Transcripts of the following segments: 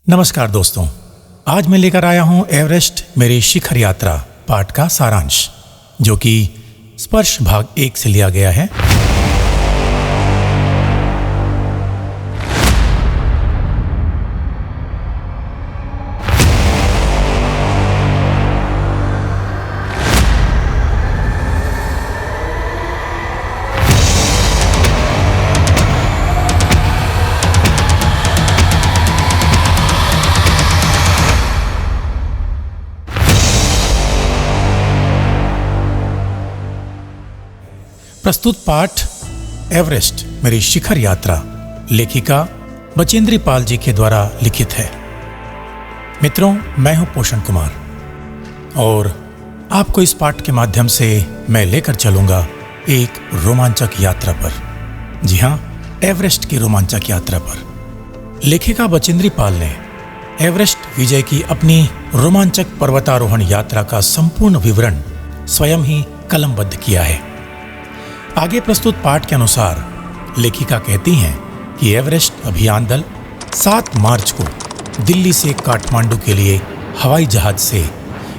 नमस्कार दोस्तों, आज मैं लेकर आया हूं एवरेस्ट मेरी शिखर यात्रा पाठ का सारांश, जो कि स्पर्श भाग 1 से लिया गया है। प्रस्तुत पाठ एवरेस्ट मेरी शिखर यात्रा लेखिका बचेंद्री पाल जी के द्वारा लिखित है। मित्रों, मैं हूं पोषण कुमार और आपको इस पाठ के माध्यम से मैं लेकर चलूंगा एक रोमांचक यात्रा पर। जी हां, एवरेस्ट की रोमांचक यात्रा पर। लेखिका बचेंद्री पाल ने एवरेस्ट विजय की अपनी रोमांचक पर्वतारोहण यात्रा का संपूर्ण विवरण स्वयं ही कलमबद्ध किया है। आगे प्रस्तुत पाठ के अनुसार लेखिका कहती हैं कि एवरेस्ट अभियान दल 7 मार्च को दिल्ली से काठमांडू के लिए हवाई जहाज से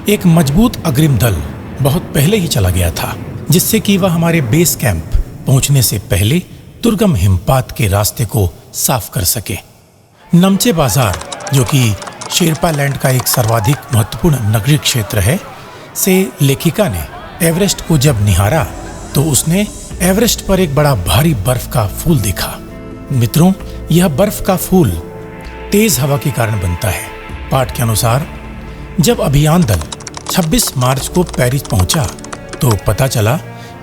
एक मजबूत अग्रिम दल बहुत पहले ही चला गया था, जिससे कि वह हमारे बेस कैंप पहुंचने से पहले दुर्गम हिमपात के रास्ते को साफ कर सके। नमचे बाजार, जो कि शेरपा लैंड का एक सर्वाधिक महत्वपूर्ण नगरीय क्षेत्र है, से लेखिका ने एवरेस्ट को जब निहारा तो उसने एवरेस्ट पर एक बड़ा भारी बर्फ का फूल देखा। मित्रों, यह बर्फ का फूल तेज हवा के कारण बनता है। पाठ के अनुसार जब अभियान दल 26 मार्च को पेरिस पहुंचा तो पता चला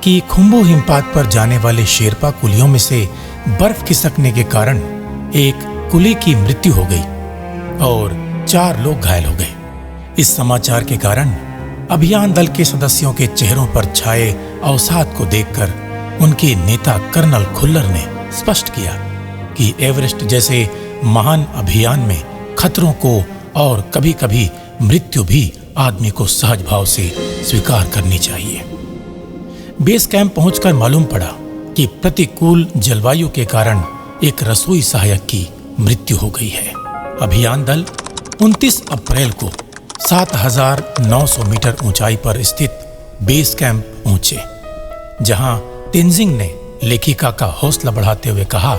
कि खुम्बू हिमपात पर जाने वाले शेरपा कुलियों में से बर्फ खिसकने के कारण एक कुली की मृत्यु हो गई और 4 लोग घायल हो गए। इस समाचार के कारण अभियान दल के सदस्यों के चेहरों पर छाए अवसाद को देखकर उनके नेता कर्नल खुल्लर ने स्पष्ट किया कि एवरेस्ट जैसे महान अभियान में खतरों को और कभी-कभी मृत्यु भी आदमी को सहज भाव से स्वीकार करनी चाहिए। बेस कैंप पहुंचकर मालूम पड़ा कि प्रतिकूल जलवायु के कारण एक रसोई सहायक की मृत्यु हो गई है। अभियान दल 29 अप्रैल को 7,900 मीटर ऊंचाई पर स्थित बेस कैंप पहुंचे, जहां तेंजिंग ने लेखिका का हौसला बढ़ाते हुए कहा,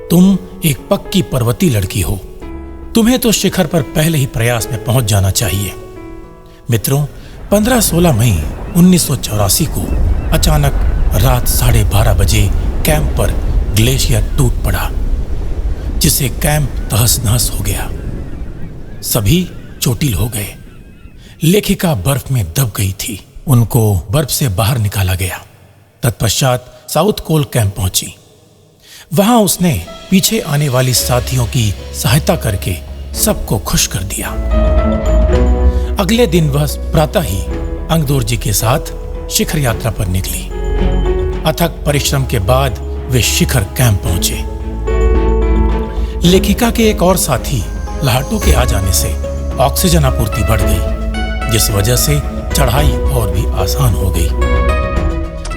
तुम एक पक्की पर्वतीय लड़की हो, तुम्हें तो शिखर पर पहले ही प्रयास में पहुंच जाना चाहिए। मित्रों, 15-16 मई 1984 को अचानक रात 12:30 बजे कैंप पर ग्लेशियर टूट पड़ा, जिससे कैंप तहस नहस हो गया। सभी चोटिल हो गए। लेखिका बर्फ में दब गई थी। उनको बर्फ से बाहर निकाला गया। तत्पश्चात साउथ कोल कैंप पहुंची। वहां उसने पीछे आने वाली साथियों की सहायता करके सबको खुश कर दिया। अगले दिन वह प्रातः ही अंगदोर जी के साथ शिखर यात्रा पर निकली। अथक परिश्रम के बाद वे शिखर कैंप पहुंचे। लेखिका के एक और साथी लाहटू के आ जाने से ऑक्सीजन आपूर्ति बढ़ गई, जिस वजह से चढ़ाई और भी आसान हो गई।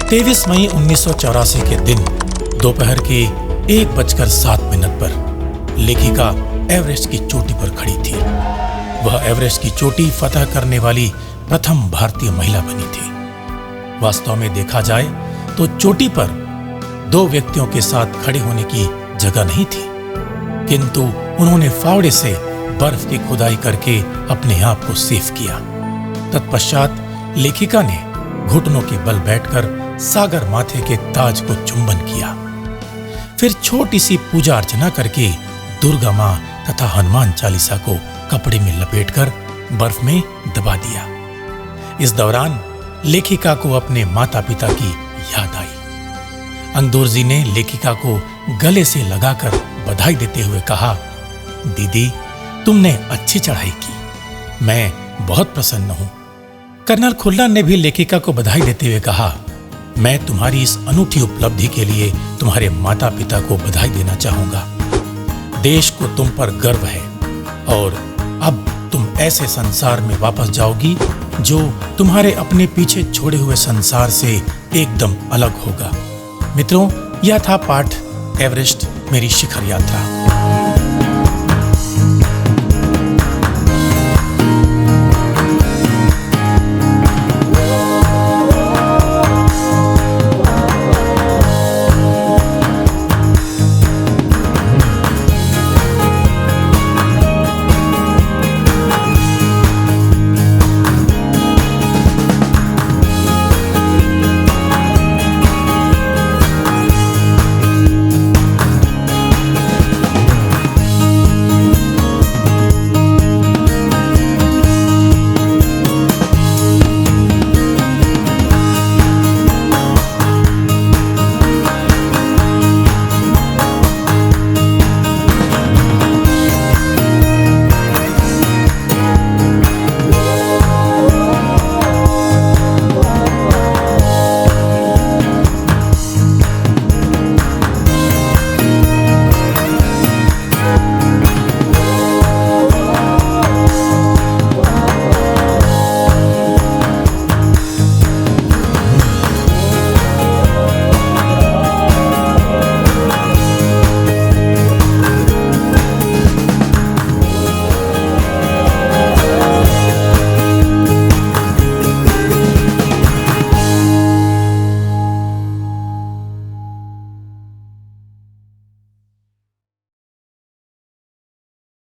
23 मई 1984 के दिन दोपहर के 1:07 पर लेखिका एवरेस्ट की चोटी पर खड़ी थी। वह एवरेस्ट की चोटी फतह करने वाली प्रथम भारतीय महिला बनी थी। वास्तव में देखा जाए तो चोटी पर 2 व्यक्तियों के साथ खड़े होने की जगह नहीं थी, किंतु उन्होंने फावड़े से बर्फ की खुदाई करके अपने आप को सेफ किया। तत्पश्चात लेखिका ने घुटनों के बल बैठकर सागर माथे के ताज को चुंबन किया। फिर छोटी सी पूजा अर्चना करके दुर्गा मां तथा हनुमान चालीसा को कपड़े में लपेटकर बर्फ में दबा दिया। इस दौरान लेखिका को अपने माता पिता की याद आई। अंगदोर जी ने लेखिका को गले से लगाकर बधाई देते हुए कहा, दीदी, तुमने अच्छी चढ़ाई की, मैं बहुत प्रसन्न हूं। कर्नल खुल्लर ने भी लेखिका को बधाई देते हुए कहा, मैं तुम्हारी इस अनूठी उपलब्धि के लिए तुम्हारे माता पिता को बधाई देना चाहूंगा। देश को तुम पर गर्व है और अब तुम ऐसे संसार में वापस जाओगी जो तुम्हारे अपने पीछे छोड़े हुए संसार से एकदम अलग होगा। मित्रों, यह था पाठ एवरेस्ट मेरी शिखर यात्रा।